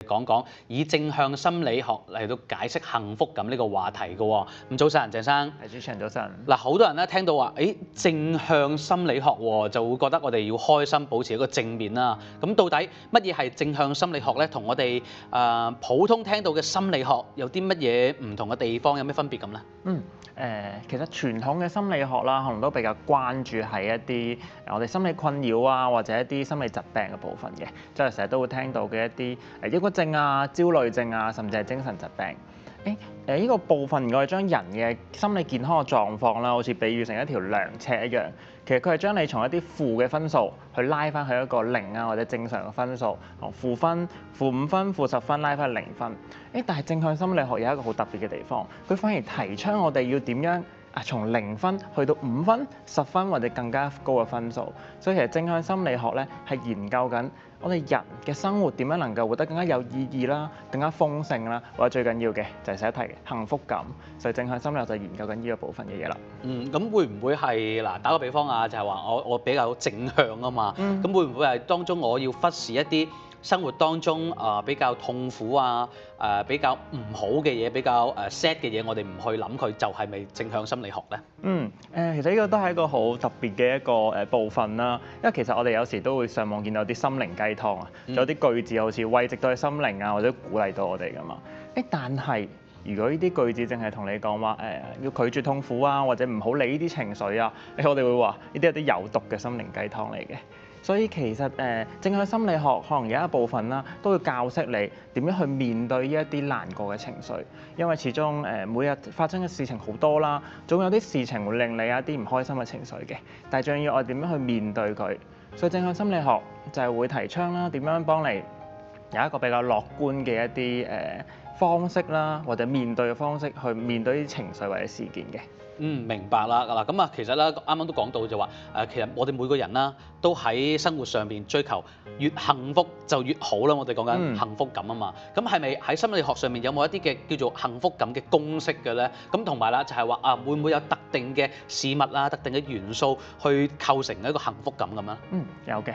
講講以正向心理學嚟到解釋幸福感呢個話題嘅喎。咁早晨，鄭生。係，主持人早晨。嗱，好多人咧聽到話，正向心理學喎，就會覺得我哋要開心，保持一個正面啦。咁到底乜嘢係正向心理學咧？同我哋普通聽到嘅心理學有啲乜嘢唔同嘅地方，有咩分別咁咧？其實傳統嘅心理學啦，可能都比較關注喺一啲我哋心理困擾啊，或者一啲心理疾病嘅部分嘅，即係成日都會聽到嘅一啲抑鬱症啊、焦慮症啊，甚至係精神疾病。呢個部分我哋將人嘅心理健康嘅狀況啦，好似比喻成一條量尺一樣。其實佢係將你從一啲負嘅分數去拉翻去一個0啊，或者正常嘅分數，從負分、負5分、負10分拉翻去0分。但係正向心理學有一個好特別嘅地方，佢反而提倡我哋要點樣從0分去到5分、10分或者更加高嘅分數。所以其實正向心理學咧係研究緊我哋人嘅生活點樣能夠活得更加有意義啦、更加豐盛啦，或者最緊要嘅就係寫題幸福感。所以正向心理學就研究緊呢個部分嘅嘢啦。咁會唔會係嗱？打個比方啊，就係話我比較正向啊嘛。咁會唔會係當中我要忽視一啲生活當中比較痛苦啊、比較唔好嘅嘢、比較sad 嘅嘢，我哋唔去諗佢，就係咪正向心理學咧？其實呢個都係一個好特別嘅一個部分啦。因為其實我哋有時都會上網見到啲心靈雞湯啊，有啲句子好似慰藉到你心靈啊，或者鼓勵到我哋噶嘛。但係如果呢啲句子淨係同你講話要拒絕痛苦啊，或者唔好理呢啲情緒啊，我哋會話呢啲係啲有毒嘅心靈雞湯嚟嘅。所以其實正向心理學可能有一部分啦，都會教識你點樣去面對呢一啲難過嘅情緒，因為始終每日發生嘅事情好多啦，總有啲事情會令你有一啲唔開心嘅情緒嘅，但係仲要我哋點樣去面對佢。所以正向心理學就係會提倡啦，點樣幫你有一個比較樂觀嘅一啲方式啦，或者面對嘅方式去面對啲情緒或者事件嘅。明白啦。嗱，咁啊，其實咧啱啱都講到就話其實我哋每個人啦，都喺生活上邊追求越幸福就越好啦。我哋講緊幸福感啊嘛。咁係咪喺心理學上面有冇一啲嘅叫做幸福感嘅公式嘅咧？咁同埋啦，就係話會唔會有特定嘅事物啊、特定嘅元素去構成一個幸福感咁啊？有嘅。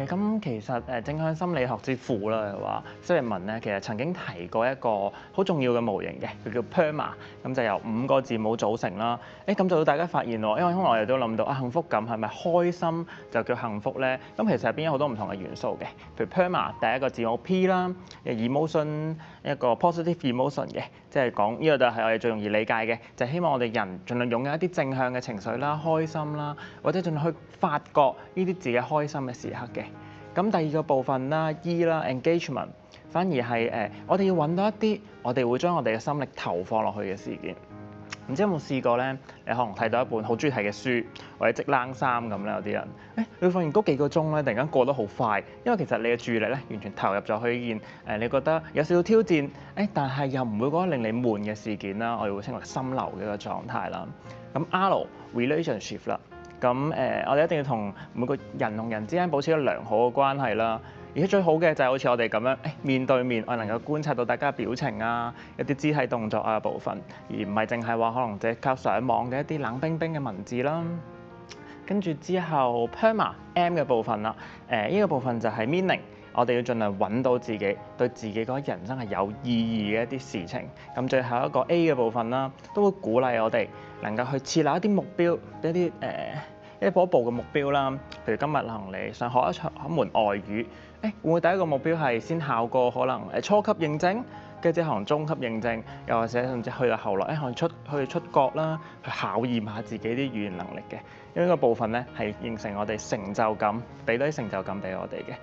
咁其實正向心理學之父啦，話蘇利文咧，其實曾經提過一個好重要嘅模型嘅，佢叫 PERMA， 咁就由5個字母組成啦。咁就到大家發現喎，因為可能我哋都諗到幸福感係咪開心就叫幸福咧？咁其實入邊有好多唔同嘅元素嘅，譬如 PERMA 第一個字母 P 啦，emotion 一個 positive emotion 嘅，即係講呢個就係我哋最容易理解嘅，就係希望我哋人盡量擁有一啲正向嘅情緒啦、開心啦，或者盡量去發覺呢啲自己開心嘅時刻嘅。咁第二個部分啦 ，E 啦 engagement， 反而係我哋要揾到一啲我哋會將我哋嘅心力投放落去嘅事件。唔知有冇試過咧？你可能睇到一本好中意睇嘅書，或者織冷衫咁咧，有啲人，你會發現嗰幾個鐘咧，突然間過得好快，因為其實你嘅注意力咧，完全投入咗去呢件你覺得有少少挑戰，但係又唔會覺得令你悶嘅事件啦，我哋會稱為心流嘅一個狀態啦。咁 R relationship 啦，咁我哋一定要同每個人同人之間保持一個良好嘅關係啦。而且最好嘅就係好似我哋咁樣，面對面，我能夠觀察到大家嘅表情啊，一啲肢體動作啊部分，而唔係淨係話可能只靠上網嘅一啲冷冰冰嘅文字啦。跟住之後 PERMA M 嘅部分啦，呢個部分就係 meaning， 我哋要盡量揾到自己對自己嗰人生係有意義嘅一啲事情。咁最後一個 A 嘅部分啦，都會鼓勵我哋能夠去設立一啲目標，一步一步嘅目標啦。譬如今日可能你想學一門外語，會唔會第一個目標係先考過可能初級認證，跟住可能中級認證，又或者甚至去到後來可能去出國啦，去考驗下自己啲語言能力嘅。因為呢個部分咧係形成我哋成就感，俾多啲成就感俾我哋嘅。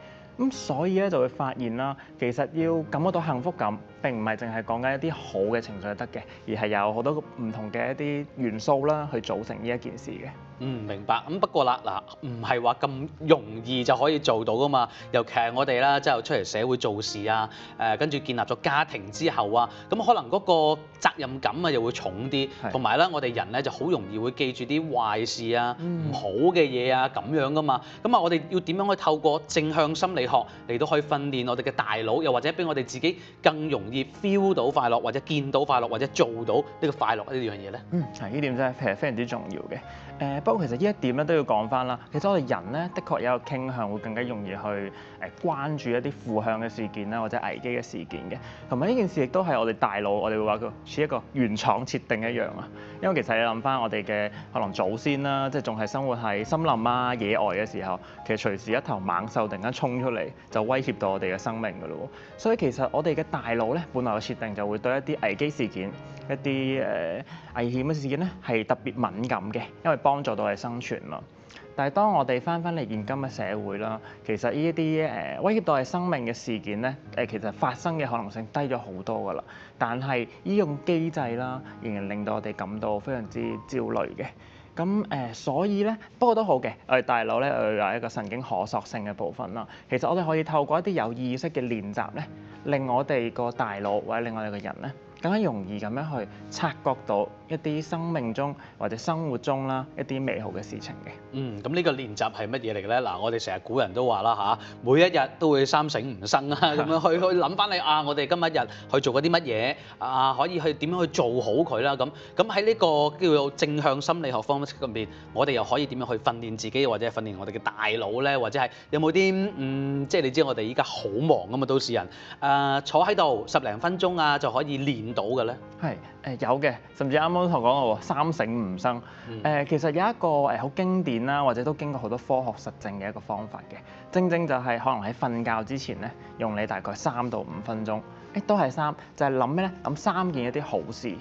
咁所以咧就會發現啦，其實要感覺到幸福感並唔係淨係講緊一啲好嘅情緒就得嘅，而係有好多唔同嘅一啲元素啦去組成呢一件事嘅。明白。咁不過啦，唔係話咁容易就可以做到噶嘛。尤其係我哋啦，之後出嚟社會做事啊，跟住建立咗家庭之後啊，咁可能嗰個責任感啊又會重啲，同埋咧我哋人咧就好容易會記住啲壞事啊、唔好嘅嘢啊咁樣噶嘛。咁啊，我哋要點樣去透過正向心理學嚟到去訓練我哋嘅大腦，又或者俾我哋自己更容易 feel 到快樂，或者見到快樂，或者做到呢個快樂呢樣嘢咧？呢點真係非常之重要嘅。不過其實呢一點咧都要講翻啦。其實我哋人咧，的確有一個傾向會更加容易去關注一啲負向嘅事件啦，或者危機嘅事件嘅。同埋呢件事亦都係我哋大腦，我哋會話佢似一個原廠設定一樣啊。因為其實你諗翻我哋嘅可能祖先啦，即係仲係生活喺森林啊、野外嘅時候，其實隨時一頭猛獸突然間衝出嚟，就威脅到我哋嘅生命㗎咯。所以其實我哋嘅大腦咧，本來嘅設定就會對一啲危機事件、一啲危險嘅事件咧係特別敏感嘅，因為幫助到我哋生存嘛。但係當我哋翻嚟現今嘅社會啦，其實呢一啲威脅到我哋生命嘅事件咧，其實發生嘅可能性低咗好多㗎啦。但係呢種機制啦，仍然令到我哋感到非常之焦慮嘅。咁所以咧，不過都好嘅，我哋大腦咧有一個神經可塑性嘅部分啦。其實我哋可以透過一啲有意識嘅練習咧，令我哋個大腦或者令我哋個人咧，更加容易咁樣去察覺到一啲生命中或者生活中啦一啲美好嘅事情嘅。咁呢個練習係乜嘢嚟嘅咧？嗱，我哋成日古人都話啦嚇，每一日都會三省吾身啊，咁樣去諗翻你啊，我哋今日去做過啲乜嘢啊，可以去點樣去做好佢啦咁。咁喺呢個叫做正向心理學方面入面，我哋又可以點樣去訓練自己，或者訓練我哋嘅大腦咧？或者係有冇啲即係你知我哋依家好忙啊嘛，都市人坐喺度10零分鐘啊就可以練到嘅咧？係有嘅，甚至啱啱都同講過三省吾身。其實有一個好經典啦，或者都經過好多科學實證嘅一個方法嘅，正正就係可能喺瞓覺之前咧，用你大概3到5分鐘，都係3，就係諗咩咧？諗3件一啲好事，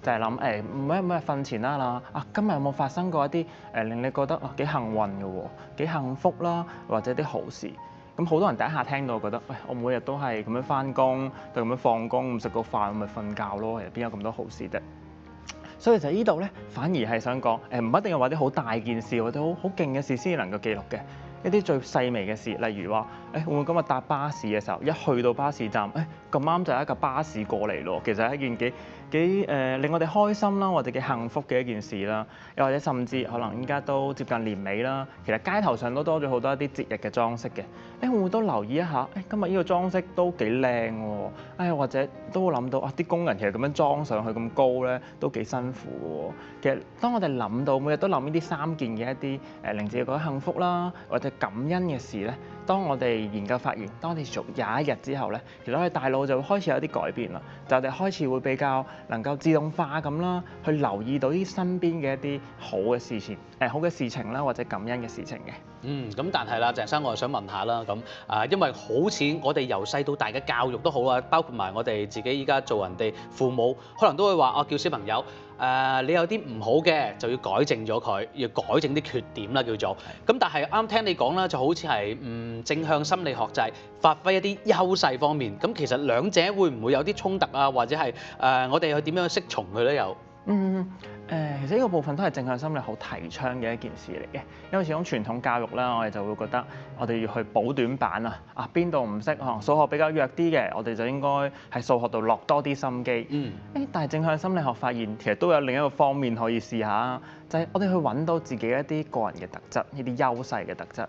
就係諗每日瞓前啦今日有冇發生過一啲令你覺得幾幸運嘅喎，幾幸福啦，或者啲好事。咁好多人第一下聽到覺得，喂，我每日都係咁樣翻工，就咁樣放工，食個飯咪瞓覺咯，其實邊有咁多好事啫？所以就呢度咧，反而係想講，唔一定要話啲好大件事或者好勁嘅事先至能夠記錄嘅，一啲最細微嘅事，例如話，會唔會今日搭巴士嘅時候，一去到巴士站，咁啱就有一架巴士過嚟咯，其實係一件幾令我哋開心啦，或者幾幸福嘅一件事啦。又或者甚至可能依家都接近年尾啦，其實街頭上都多咗好多一啲節日嘅裝飾嘅。會唔會都留意一下？今日呢個裝飾都幾靚喎。或者都會諗到啲工人其實咁樣裝上去咁高咧，都幾辛苦喎。其實當我哋諗到每日都諗呢啲3件嘅一啲令自己覺得幸福啦，或者感恩嘅事咧，當我哋研究發現，當我哋做21日之後咧，其實我哋大腦就會開始有啲改變啦，就我哋開始會比較能夠自動化咁啦，去留意到啲身邊嘅一啲好嘅事情，好嘅事情啦，或者感恩嘅事情嘅。咁但係啦，鄭生，我又想問下啦，咁因為好似我哋由細到大嘅教育都好啊，包括埋我哋自己依家做人哋父母，可能都會話叫小朋友你有啲唔好嘅就要改正咗佢，要改正啲缺點啦叫做。咁但係啱聽你講啦，就好似係正向心理學就係發揮一啲優勢方面。咁其實兩者會唔會有啲衝突啊？或者係我哋去點樣去適從佢咧？又其實呢個部分都係正向心理好提倡嘅一件事嚟嘅，因為始終傳統教育啦，我哋就會覺得我哋要去補短板邊度唔識，可能數學比較弱啲嘅，我哋就應該喺數學度落多啲心機。但係正向心理學發現，其實都有另一個方面可以試下，就係我哋去揾到自己一啲個人嘅特質，呢啲優勢嘅特質。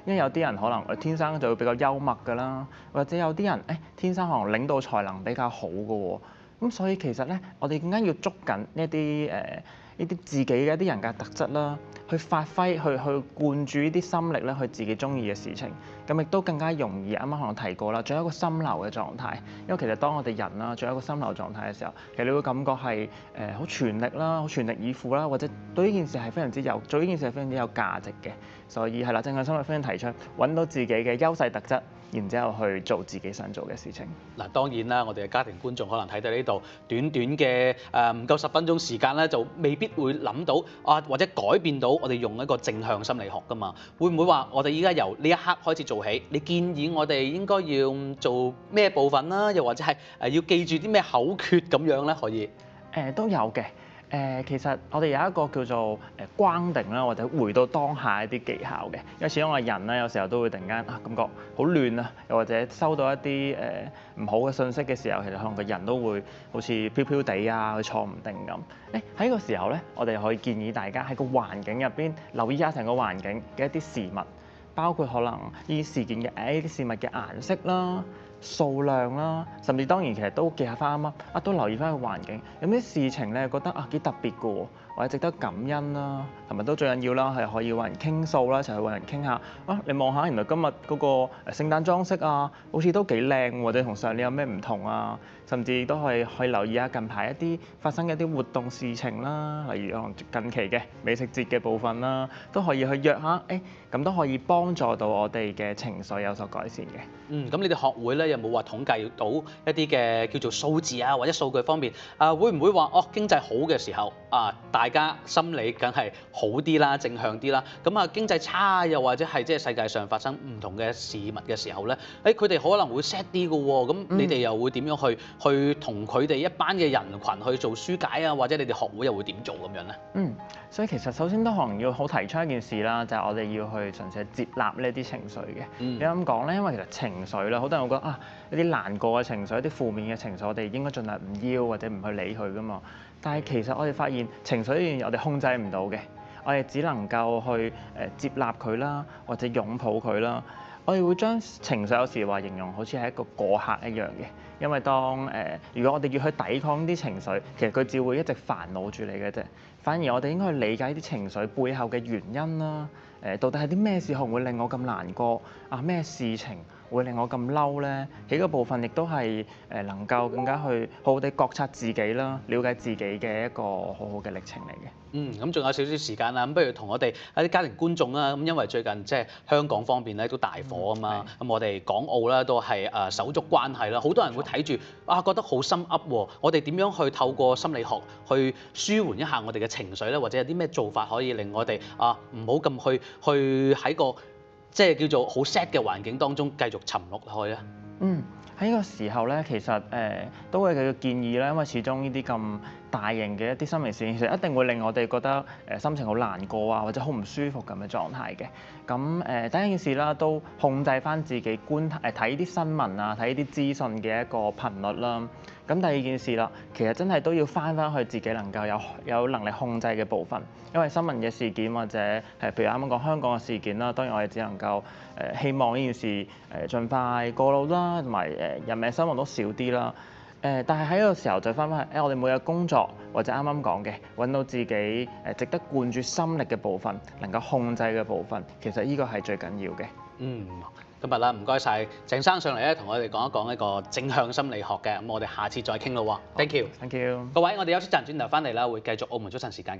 因為有啲人可能天生就會比較幽默㗎啦，或者有啲人天生可能領導才能比較好㗎喎。咁所以其實咧，我哋更加要捉緊呢啲自己嘅一啲人格特質啦，去發揮，去灌注呢啲心力咧，去自己中意嘅事情。咁亦都更加容易，啱啱可能提過啦，做一個心流嘅狀態。因為其實當我哋人啦，做一個心流狀態嘅時候，其實你會感覺係好全力啦，好全力以赴啦，或者對呢件事係非常之做呢件事係非常之有價值嘅。所以係啦，正向心理非常提倡揾到自己嘅優勢特質，然之後去做自己想做嘅事情。嗱，當然啦，我哋嘅家庭觀眾可能睇到呢度短短嘅唔夠10分鐘時間咧，就未必會諗到或者改變到我哋用一個正向心理學㗎嘛。會唔會話我哋依家由呢一刻開始做起？你建議我哋應該要做咩部分啦？又或者係要記住啲咩口訣咁樣咧？可以都有嘅。其實我哋有一個叫做關定啦，或者回到當下一啲技巧嘅。因為始終我哋人咧，有時候都會突然間感覺好亂啊，又或者收到一啲唔好嘅信息嘅時候，其實可能個人都會好似飄飄地佢坐唔定咁。喺呢個時候咧，我哋可以建議大家喺個環境入邊留意下成個環境嘅一啲事物，包括可能呢啲事件嘅呢啲事物嘅顏色啦、數量啦，甚至當然其實都記下翻都留意翻個環境，有啲事情咧覺得幾特別嘅喎，或者值得感恩啦，同埋都最緊要啦，係可以揾人傾訴啦，一齊去揾人傾下啊！你望下原來今日嗰個聖誕裝飾啊，好似都幾靚，或者同上年有咩唔同啊？甚至都可以留意下近排一啲發生嘅一啲活動事情啦，例如可能近期嘅美食節嘅部分啦，都可以去約下，咁都可以幫助到我哋嘅情緒有所改善嘅。咁你哋學會咧有冇話統計到一啲嘅叫做數字啊，或者數據方面會唔會話經濟好嘅時候大家心理梗係好啲啦，正向啲啦。咁經濟差又或者係即係世界上發生唔同嘅事物嘅時候咧，佢哋可能會 sad 啲嘅喎。咁你哋又會點樣去同佢哋一班嘅人群去做疏解啊？或者你哋學會又會點做咁樣咧？所以其實首先都可能要好提倡一件事啦，就係我哋要去嘗試接納呢啲情緒嘅。你咁講咧，因為其實情緒啦，好多人會覺得一啲難過嘅情緒、一啲負面嘅情緒，我哋應該盡量唔要或者唔去理佢噶嘛。但係其實我哋發現情緒呢樣嘢我哋控制唔到嘅，我哋只能夠去接納佢啦，或者擁抱佢啦。我哋會將情緒有時話形容好似係一個過客一樣嘅，因為如果我哋要去抵抗啲情緒，其實佢只會一直煩惱住你嘅啫。反而我哋應該去理解啲情緒背後嘅原因啦。到底係啲咩事會令我咁難過咩事情會令我咁嬲咧？幾個部分亦都係能夠更加去好好地覺察自己啦，了解自己嘅一個好好嘅歷程嚟嘅。咁仲有少少時間啦，咁不如同我哋一啲家庭觀眾啦，咁因為最近即係香港方面咧都大火啊嘛，咁我哋港澳咧都係手足關係啦，好多人會睇住覺得好心噏喎，我哋點樣去透過心理學去舒緩一下我哋嘅情緒咧，或者有啲咩做法可以令我哋唔好咁去喺個即係叫做好 sad 嘅環境當中繼續沉落去啊？喺呢個時候咧，其實都會繼續建議啦，因為始終呢啲咁大型嘅一啲心理事件，其實一定會令我哋覺得心情好難過或者好唔舒服咁嘅狀態嘅。咁第一件事啦，都控制翻自己睇啲新聞睇啲資訊嘅一個頻率啦。咁第二件事啦，其實真係都要翻去自己能夠有能力控制嘅部分，因為新聞嘅事件或者譬如啱啱講香港嘅事件啦，當然我哋只能夠希望呢件事盡快過路啦，同埋人命傷亡都少啲啦。但係喺呢個時候就翻去我哋每日工作或者啱啱講嘅揾到自己值得灌注心力嘅部分，能夠控制嘅部分，其實呢個係最緊要嘅。今日啦，唔該晒鄭生上嚟咧，同我哋講一講一個正向心理學嘅，咁我哋下次再傾咯喎。Thank you， Thank you。各位，我哋休息陣，轉頭翻嚟啦，會繼續澳門早晨時間㗎。